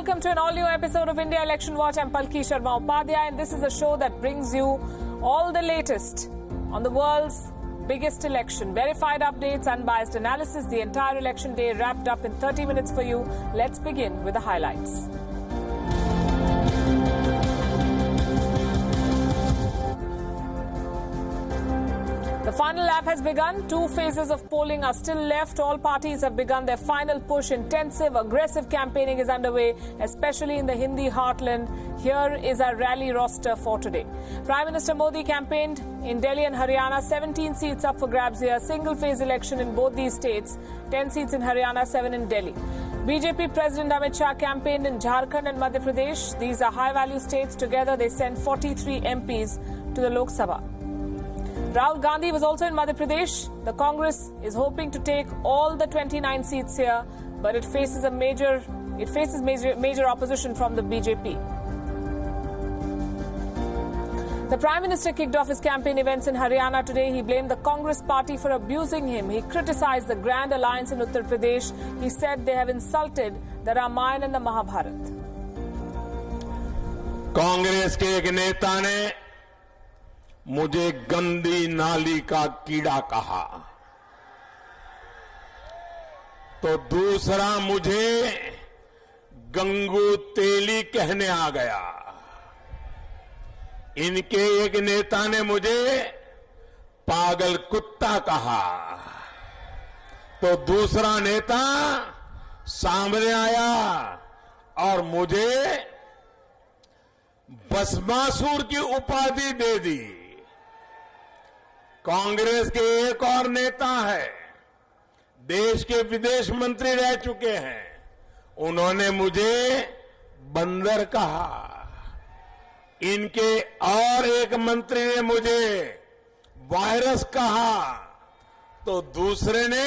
welcome to an all-new episode of India Election Watch. I'm Palki Sharma Upadhyay, and this is a show that brings you all the latest on the world's biggest election. Verified updates, unbiased analysis, the entire election day wrapped up in 30 minutes for you. Let's begin with the highlights. The final lap has begun. 2 phases of polling are still left. All parties have begun their final push. Intensive, aggressive campaigning is underway, especially in the Hindi heartland. Here is our rally roster for today. Prime Minister Modi campaigned in Delhi and Haryana. 17 seats up for grabs here. Single-phase election in both these states. 10 seats in Haryana, 7 in Delhi. BJP President Amit Shah campaigned in Jharkhand and Madhya Pradesh. These are high-value states. Together, they sent 43 MPs to the Lok Sabha. Rahul Gandhi was also in Madhya Pradesh. The Congress is hoping to take all the 29 seats here, but it faces major opposition from the BJP. The Prime Minister kicked off his campaign events in Haryana today. He blamed the Congress party for abusing him. He criticized the Grand Alliance in Uttar Pradesh. He said they have insulted the Ramayana and the Mahabharata. Congress के एक नेता ने मुझे गंदी नाली का कीड़ा कहा, तो दूसरा मुझे गंगू तेली कहने आ गया। इनके एक नेता ने मुझे पागल कुत्ता कहा, तो दूसरा नेता सामने आया और मुझे भस्मासुर की उपाधि दे दी। कांग्रेस के एक और नेता है, देश के विदेश मंत्री रह चुके हैं, उन्होंने मुझे बंदर कहा। इनके और एक मंत्री ने मुझे वायरस कहा, तो दूसरे ने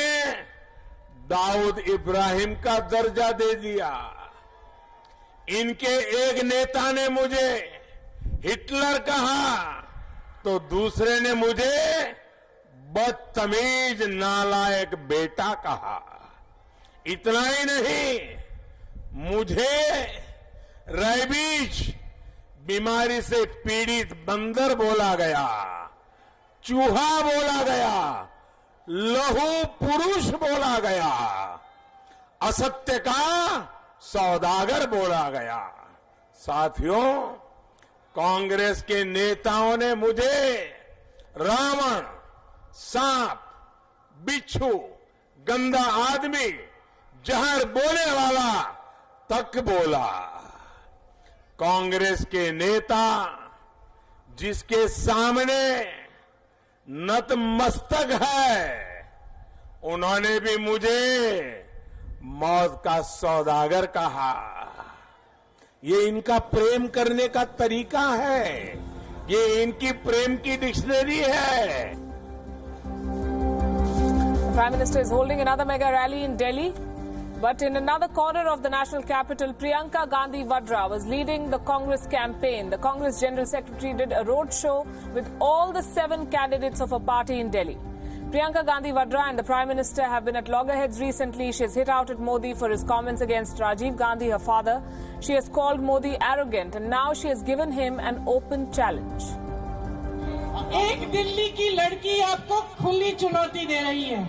दाऊद इब्राहिम का दर्जा दे दिया। इनके एक नेता ने मुझे हिटलर कहा, तो दूसरे ने मुझे बदतमीज नालायक बेटा कहा। इतना ही नहीं, मुझे रेबीज बीमारी से पीड़ित बंदर बोला गया, चूहा बोला गया, लहू पुरुष बोला गया, असत्य का सौदागर बोला गया। साथियों, कांग्रेस के नेताओं ने मुझे रावण, सांप, बिच्छू, गंदा आदमी, जहर बोले वाला तक बोला। कांग्रेस के नेता जिसके सामने नतमस्तक है, उन्होंने भी मुझे मौत का सौदागर कहा। ये इनका प्रेम करने का तरीका है, ये इनकी प्रेम की डिक्शनरी है। The Prime Minister is holding another mega rally in Delhi, but in another corner of the national capital, Priyanka Gandhi Vadra was leading the Congress campaign. The Congress General Secretary did a roadshow with all the 7 candidates of her party in Delhi. Priyanka Gandhi Vadra and the Prime Minister have been at loggerheads recently. She has hit out at Modi for his comments against Rajiv Gandhi, her father. She has called Modi arrogant, and now she has given him an open challenge. एक दिल्ली की लड़की आपको खुली चुनौती दे रही है,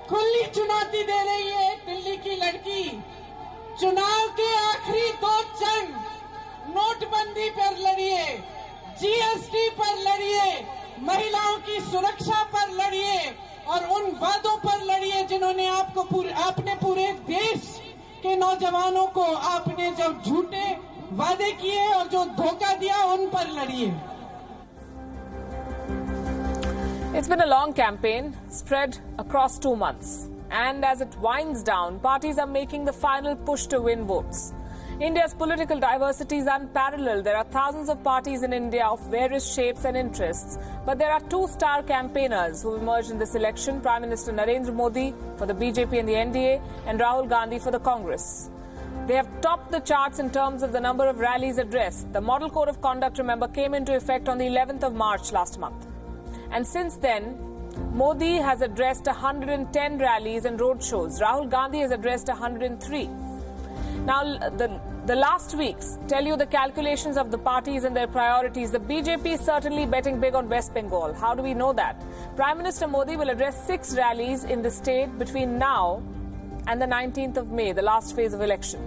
खुली चुनौती दे रही है। एक दिल्ली की लड़की चुनाव के आखिरी 2 जंग नोटबंदी पर लड़िए, जीएसटी पर लड़िए, महिलाओं की सुरक्षा पर लड़िए और उन वादों पर लड़िए जिन्होंने आपने पूरे देश के नौजवानों को आपने जब झूठे वादे किए और जो धोखा दिया, उन पर लड़िए। It's been a long campaign spread across 2 months, and as it winds down, parties are making the final push to win votes. India's political diversity is unparalleled. There are thousands of parties in India of various shapes and interests. But there are 2 star campaigners who emerged in this election: Prime Minister Narendra Modi for the BJP and the NDA, and Rahul Gandhi for the Congress. They have topped the charts in terms of the number of rallies addressed. The Model Code of Conduct, remember, came into effect on the 11th of March last month. And since then, Modi has addressed 110 rallies and roadshows. Rahul Gandhi has addressed 103. Now, the last weeks tell you the calculations of the parties and their priorities. The BJP is certainly betting big on West Bengal. How do we know that? Prime Minister Modi will address 6 rallies in the state between now and the 19th of May, the last phase of election.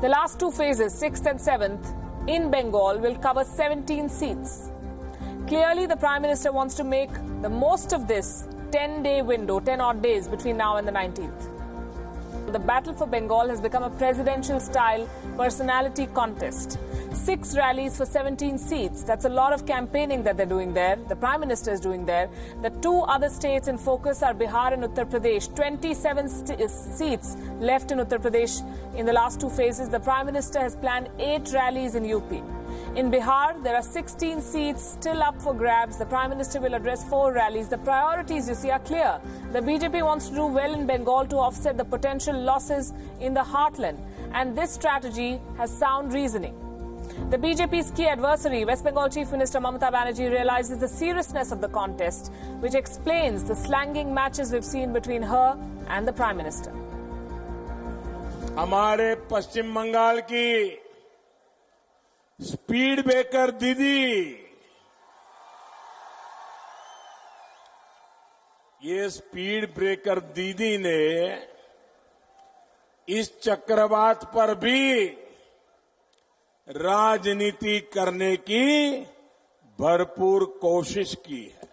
The last 2 phases, 6th and 7th, in Bengal will cover 17 seats. Clearly, the Prime Minister wants to make the most of this 10-day window, 10 odd days between now and the 19th. The battle for Bengal has become a presidential-style personality contest. 6 rallies for 17 seats. That's a lot of campaigning that they're doing there. The Prime Minister is doing there. The 2 other states in focus are Bihar and Uttar Pradesh. 27 seats left in Uttar Pradesh in the last 2 phases. The Prime Minister has planned 8 rallies in UP. In Bihar, there are 16 seats still up for grabs. The Prime Minister will address 4 rallies. The priorities, you see, are clear. The BJP wants to do well in Bengal to offset the potential losses in the heartland. And this strategy has sound reasoning. The BJP's key adversary, West Bengal Chief Minister Mamata Banerjee, realizes the seriousness of the contest, which explains the slanging matches we've seen between her and the Prime Minister. हमारे पश्चिम बंगाल की speed breaker दीदी, ये speed breaker दीदी ने इस चक्रवात पर भी राजनीति करने की भरपूर कोशिश की है।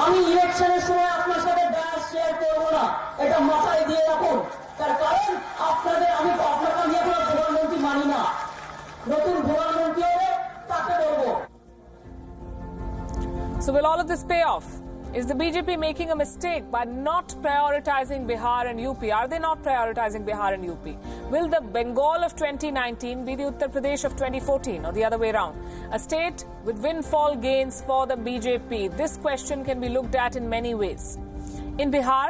আমি ইলেকশনের সময় আপনার সাথে ব্যাস শেয়ার করব না, এটা মাথায় দিয়ে রাখুন। তার কারণ আপনাদের আমি এখন প্রধানমন্ত্রী মানি না। নতুন প্রধানমন্ত্রী হলে তাকে বলবো। So will all of this pay off? Is the BJP making a mistake by not prioritizing Bihar and UP? Are they not prioritizing Bihar and UP? Will the Bengal of 2019 be the Uttar Pradesh of 2014 or the other way around? A state with windfall gains for the BJP. This question can be looked at in many ways. In Bihar,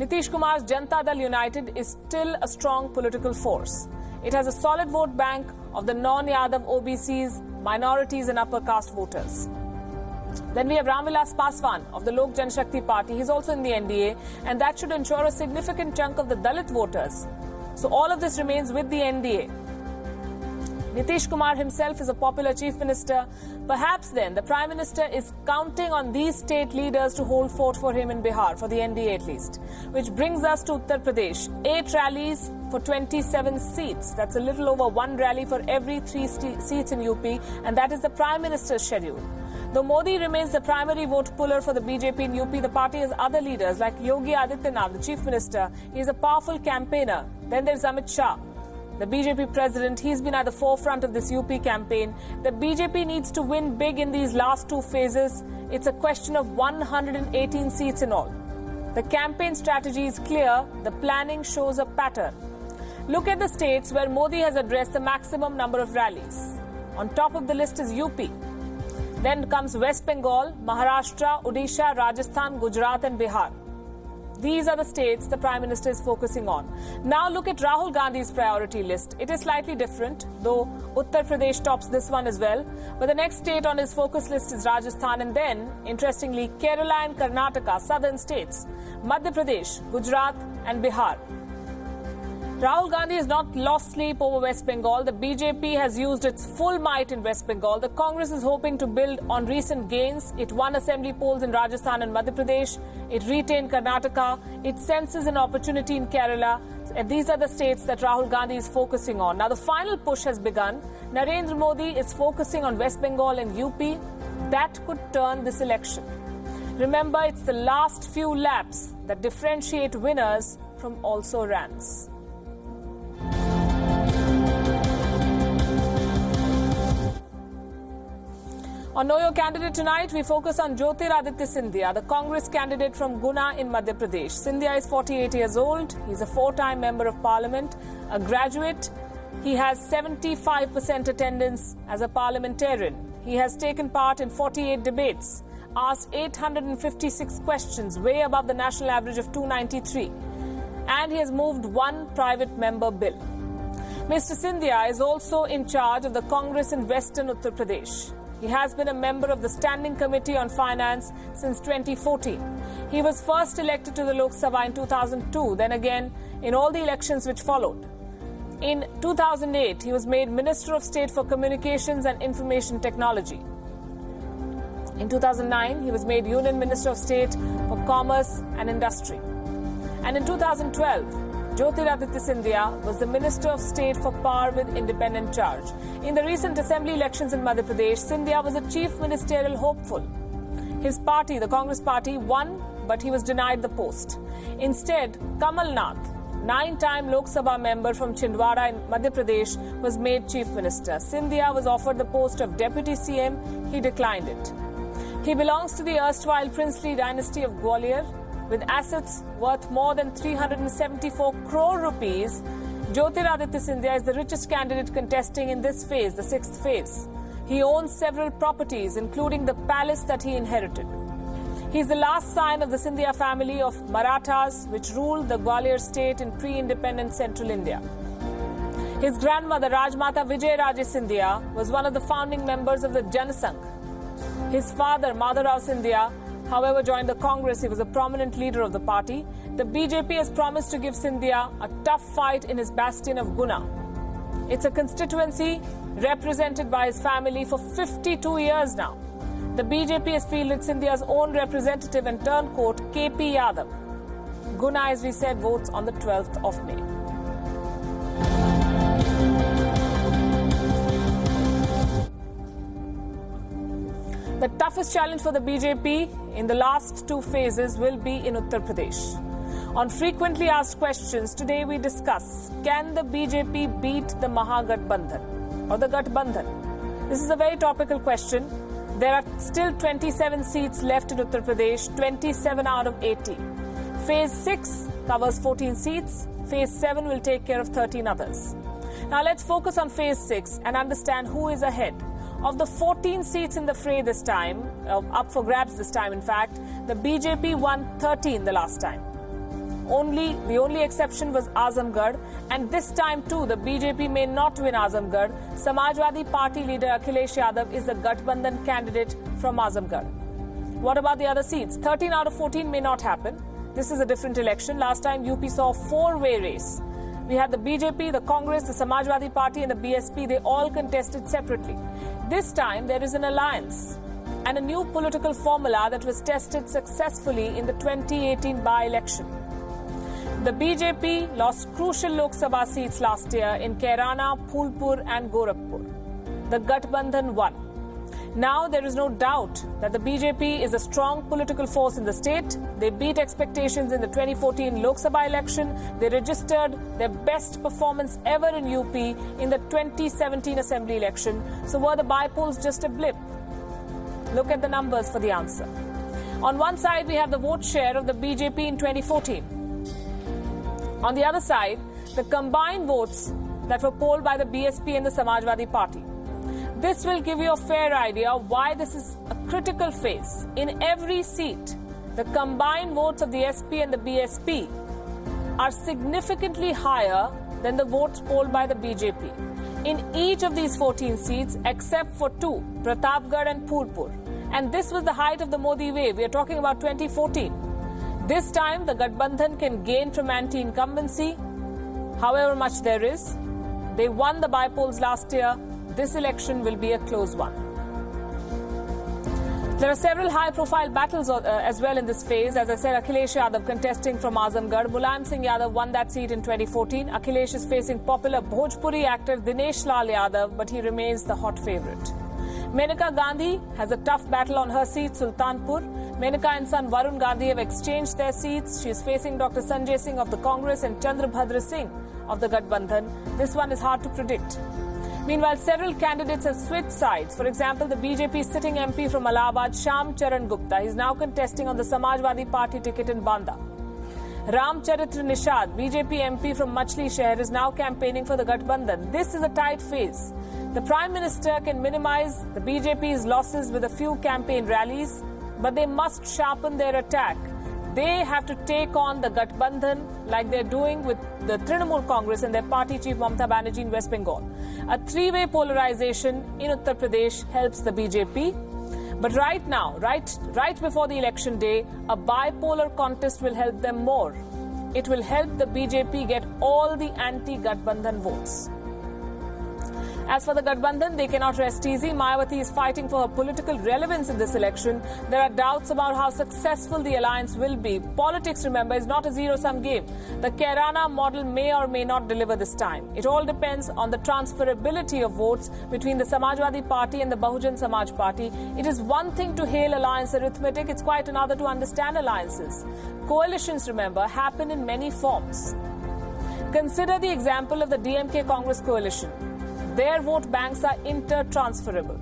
Nitish Kumar's Janata Dal United is still a strong political force. It has a solid vote bank of the non-Yadav OBCs, minorities and upper caste voters. Then we have Ramvilas Paswan of the Lok Janshakti Party. He's also in the NDA, and that should ensure a significant chunk of the Dalit voters. So all of this remains with the NDA. Nitish Kumar himself is a popular chief minister. Perhaps then the Prime Minister is counting on these state leaders to hold fort for him in Bihar, for the NDA at least. Which brings us to Uttar Pradesh. 8 rallies for 27 seats. That's a little over 1 rally for every 3 seats in UP, and that is the Prime Minister's schedule. Though Modi remains the primary vote puller for the BJP in UP, the party has other leaders like Yogi Adityanath, the chief minister. He is a powerful campaigner. Then there's Amit Shah, the BJP president. He's been at the forefront of this UP campaign. The BJP needs to win big in these last 2 phases. It's a question of 118 seats in all. The campaign strategy is clear. The planning shows a pattern. Look at the states where Modi has addressed the maximum number of rallies. On top of the list is UP. Then comes West Bengal, Maharashtra, Odisha, Rajasthan, Gujarat and Bihar. These are the states the Prime Minister is focusing on. Now look at Rahul Gandhi's priority list. It is slightly different, though Uttar Pradesh tops this one as well. But the next state on his focus list is Rajasthan, and then, interestingly, Kerala and Karnataka, southern states, Madhya Pradesh, Gujarat and Bihar. Rahul Gandhi has not lost sleep over West Bengal. The BJP has used its full might in West Bengal. The Congress is hoping to build on recent gains. It won assembly polls in Rajasthan and Madhya Pradesh. It retained Karnataka. It senses an opportunity in Kerala. And these are the states that Rahul Gandhi is focusing on. Now the final push has begun. Narendra Modi is focusing on West Bengal and UP. That could turn this election. Remember, it's the last few laps that differentiate winners from also-rans. On Know Your Candidate tonight, we focus on Jyotiraditya Scindia, the Congress candidate from Guna in Madhya Pradesh. Scindia is 48 years old. He's a 4-time member of parliament, a graduate. He has 75% attendance as a parliamentarian. He has taken part in 48 debates, asked 856 questions, way above the national average of 293. And he has moved 1 private member bill. Mr. Scindia is also in charge of the Congress in Western Uttar Pradesh. He has been a member of the Standing Committee on Finance since 2014. He was first elected to the Lok Sabha in 2002, then again in all the elections which followed. In 2008, he was made Minister of State for Communications and Information Technology. In 2009, he was made Union Minister of State for Commerce and Industry. And in 2012, Jyotiraditya Scindia was the Minister of State for Power with Independent Charge. In the recent assembly elections in Madhya Pradesh, Scindia was a chief ministerial hopeful. His party, the Congress party, won, but he was denied the post. Instead, Kamal Nath, 9-time Lok Sabha member from Chhindwara in Madhya Pradesh, was made chief minister. Scindia was offered the post of deputy CM. He declined it. He belongs to the erstwhile princely dynasty of Gwalior. With assets worth more than 374 crore rupees, Jyotiraditya Scindia is the richest candidate contesting in this phase, the 6th phase. He owns several properties, including the palace that he inherited. He is the last scion of the Scindia family of Marathas, which ruled the Gwalior state in pre-independent central India. His grandmother, Rajmata Vijayaraje Scindia, was one of the founding members of the Janasangh. His father, Madhavrao Scindia, however, joined the Congress. He was a prominent leader of the party. The BJP has promised to give Scindia a tough fight in his bastion of Guna. It's a constituency represented by his family for 52 years now. The BJP has fielded Scindia's own representative and turncoat, KP Yadav. Guna, as we said, votes on the 12th of May. The toughest challenge for the BJP in the last 2 phases will be in Uttar Pradesh. On frequently asked questions, today we discuss, can the BJP beat the Mahagathbandhan or the Gathbandhan? This is a very topical question. There are still 27 seats left in Uttar Pradesh, 27 out of 80. Phase 6 covers 14 seats. Phase 7 will take care of 13 others. Now let's focus on Phase 6 and understand who is ahead. Of the 14 seats in the fray this time, up for grabs this time in fact, the BJP won 13 the last time. The only exception was Azamgarh, and this time too the BJP may not win Azamgarh. Samajwadi Party leader Akhilesh Yadav is the Gathbandhan candidate from Azamgarh. What about the other seats? 13 out of 14 may not happen. This is a different election. Last time UP saw a 4-way race. We had the BJP, the Congress, the Samajwadi Party and the BSP. They all contested separately. This time there is an alliance and a new political formula that was tested successfully in the 2018 by-election. The BJP lost crucial Lok Sabha seats last year in Kairana, Phulpur and Gorakhpur. The Gathbandhan won. Now there is no doubt that the BJP is a strong political force in the state. They beat expectations in the 2014 Lok Sabha election. They registered their best performance ever in UP in the 2017 Assembly election. So were the by-polls just a blip? Look at the numbers for the answer. On one side, we have the vote share of the BJP in 2014. On the other side, the combined votes that were polled by the BSP and the Samajwadi Party. This will give you a fair idea of why this is a critical phase. In every seat, the combined votes of the SP and the BSP are significantly higher than the votes polled by the BJP. In each of these 14 seats, except for 2, Pratapgarh and Phulpur. And this was the height of the Modi wave. We are talking about 2014. This time, the Gathbandhan can gain from anti-incumbency, however much there is. They won the by-polls last year. This election will be a close one. There are several high-profile battles as well in this phase. As I said, Akhilesh Yadav contesting from Azamgarh. Mulayam Singh Yadav won that seat in 2014. Akhilesh is facing popular Bhojpuri actor Dinesh Lal Yadav, but he remains the hot favourite. Menaka Gandhi has a tough battle on her seat, Sultanpur. Menaka and son Varun Gandhi have exchanged their seats. She is facing Dr. Sanjay Singh of the Congress and Chandrabhadra Singh of the Gathbandhan. This one is hard to predict. Meanwhile, several candidates have switched sides. For example, the BJP sitting MP from Allahabad, Shyam Charan Gupta, is now contesting on the Samajwadi Party ticket in Banda. Ram Charitra Nishad, BJP MP from Machli Shahar, is now campaigning for the Gathbandhan. This is a tight phase. The Prime Minister can minimize the BJP's losses with a few campaign rallies, but they must sharpen their attack. they have to take on the Gathbandhan like they're doing with the Trinamool Congress and their party chief Mamata Banerjee in West Bengal. A three-way polarization in Uttar Pradesh helps the BJP. But right now, right before the election day, a bipolar contest will help them more. It will help the BJP get all the anti-Gathbandhan votes. As for the Gathbandhan, they cannot rest easy. Mayawati is fighting for her political relevance in this election. There are doubts about how successful the alliance will be. Politics, remember, is not a zero-sum game. The Kairana model may or may not deliver this time. It all depends on the transferability of votes between the Samajwadi Party and the Bahujan Samaj Party. It is one thing to hail alliance arithmetic. It's quite another to understand alliances. Coalitions, remember, happen in many forms. Consider the example of the DMK-Congress coalition. Their vote banks are inter-transferable.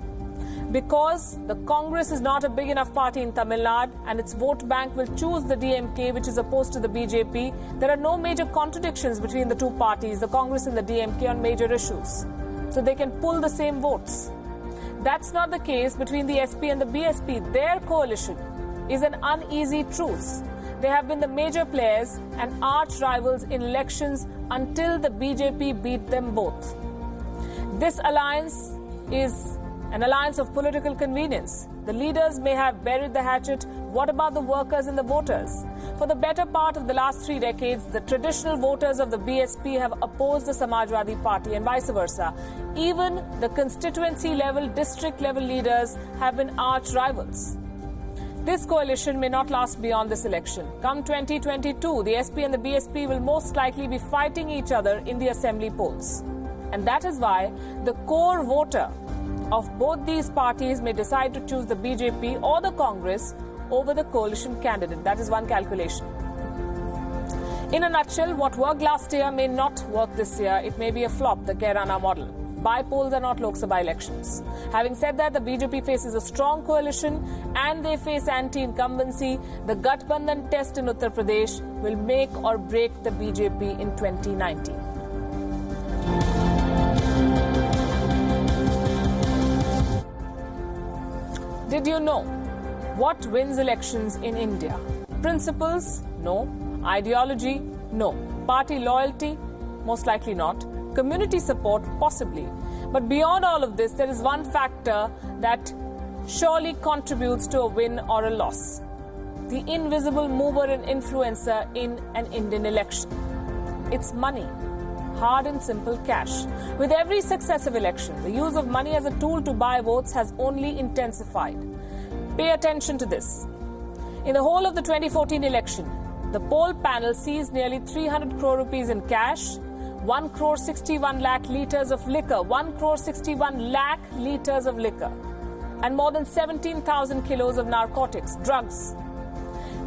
Because the Congress is not a big enough party in Tamil Nadu and its vote bank will choose the DMK, which is opposed to the BJP, there are no major contradictions between the two parties, the Congress and the DMK, on major issues. So they can pull the same votes. That's not the case between the SP and the BSP. Their coalition is an uneasy truce. They have been the major players and arch rivals in elections until the BJP beat them both. This alliance is an alliance of political convenience. The leaders may have buried the hatchet. What about the workers and the voters? For the better part of the last 3 decades, the traditional voters of the BSP have opposed the Samajwadi Party and vice versa. Even the constituency-level, district-level leaders have been arch rivals. This coalition may not last beyond this election. Come 2022, the SP and the BSP will most likely be fighting each other in the assembly polls. And that is why the core voter of both these parties may decide to choose the BJP or the Congress over the coalition candidate. That is one calculation. In a nutshell, what worked last year may not work this year. It may be a flop, the Kairana model. Bipolls are not Lok Sabha elections. Having said that, the BJP faces a strong coalition and they face anti-incumbency. The Gathbandhan test in Uttar Pradesh will make or break the BJP in 2019. Did you know what wins elections in India? Principles? No. Ideology? No. Party loyalty? Most likely not. Community support? Possibly. But beyond all of this, there is one factor that surely contributes to a win or a loss. The invisible mover and influencer in an Indian election. It's money. Hard and simple cash. With every successive election, the use of money as a tool to buy votes has only intensified. Pay attention to this. In the whole of the 2014 election, the poll panel seized nearly 300 crore rupees in cash, 1 crore 61 lakh litres of liquor, 1 crore 61 lakh litres of liquor, and more than 17,000 kilos of narcotics, drugs.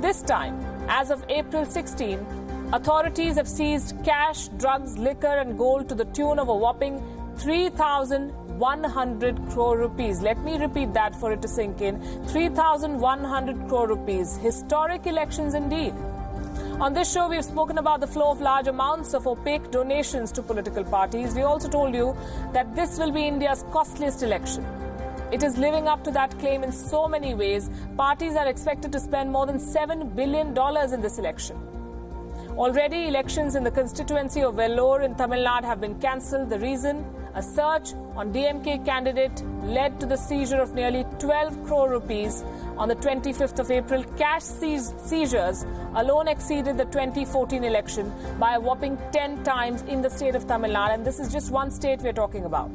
This time, as of April 16, authorities have seized cash, drugs, liquor and gold to the tune of a whopping 3,100 crore rupees. Let me repeat that for it to sink in. 3,100 crore rupees. Historic elections indeed. On this show, we've spoken about the flow of large amounts of opaque donations to political parties. We also told you that this will be India's costliest election. It is living up to that claim in so many ways. Parties are expected to spend more than $7 billion in this election. Already, elections in the constituency of Vellore in Tamil Nadu have been cancelled. The reason? A search on DMK candidate led to the seizure of nearly 12 crore rupees on the 25th of April. Cash seizures alone exceeded the 2014 election by a whopping 10 times in the state of Tamil Nadu. And this is just one state we're talking about.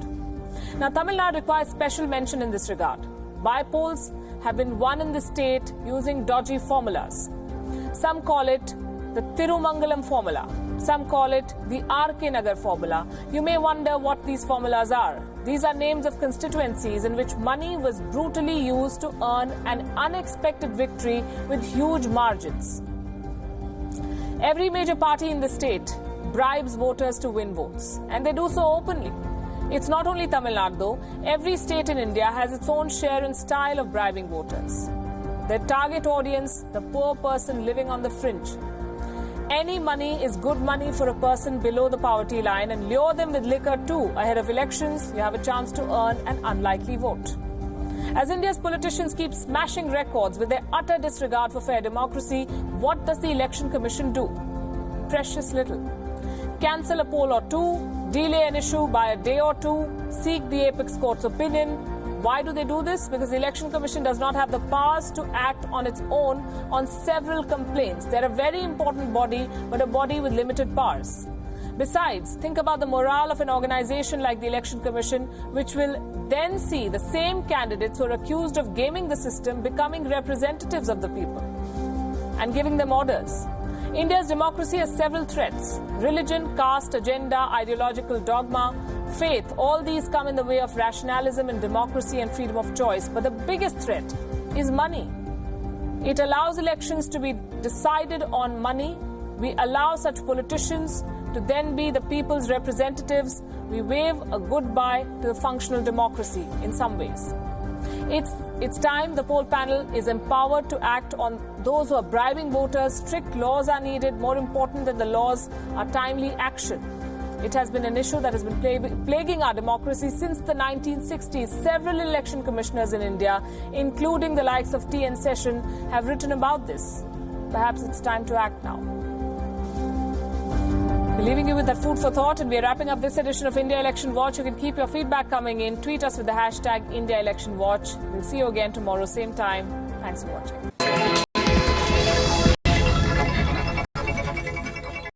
Now, Tamil Nadu requires special mention in this regard. Bipolls have been won in the state using dodgy formulas. Some call it the Tirumangalam formula. Some call it the R.K. Nagar formula. You may wonder what these formulas are. These are names of constituencies in which money was brutally used to earn an unexpected victory with huge margins. Every major party in the state bribes voters to win votes, and they do so openly. It's not only Tamil Nadu though. Every state in India has its own share and style of bribing voters. Their target audience, the poor person living on the fringe. Any money is good money for a person below the poverty line, and lure them with liquor too. Ahead of elections, you have a chance to earn an unlikely vote. As India's politicians keep smashing records with their utter disregard for fair democracy, what does the Election Commission do? Precious little. Cancel a poll or two, delay an issue by a day or two, seek the apex court's opinion. Why do they do this? Because the Election Commission does not have the powers to act on its own on several complaints. They're a very important body, but a body with limited powers. Besides, think about the morale of an organization like the Election Commission, which will then see the same candidates who are accused of gaming the system becoming representatives of the people and giving them orders. India's democracy has several threats: religion, caste, agenda, ideological dogma, faith. All these come in the way of rationalism and democracy and freedom of choice. But the biggest threat is money. It allows elections to be decided on money. We allow such politicians to then be the people's representatives. We wave a goodbye to the functional democracy in some ways. It's time the poll panel is empowered to act on those who are bribing voters. Strict laws are needed. More important than the laws are timely action. It has been an issue that has been plaguing our democracy since the 1960s. Several election commissioners in India, including the likes of T.N. Session, have written about this. Perhaps it's time to act now. We're leaving you with that food for thought, and we're wrapping up this edition of India Election Watch. You can keep your feedback coming in. Tweet us with the hashtag India Election Watch. We'll see you again tomorrow, same time. Thanks for watching.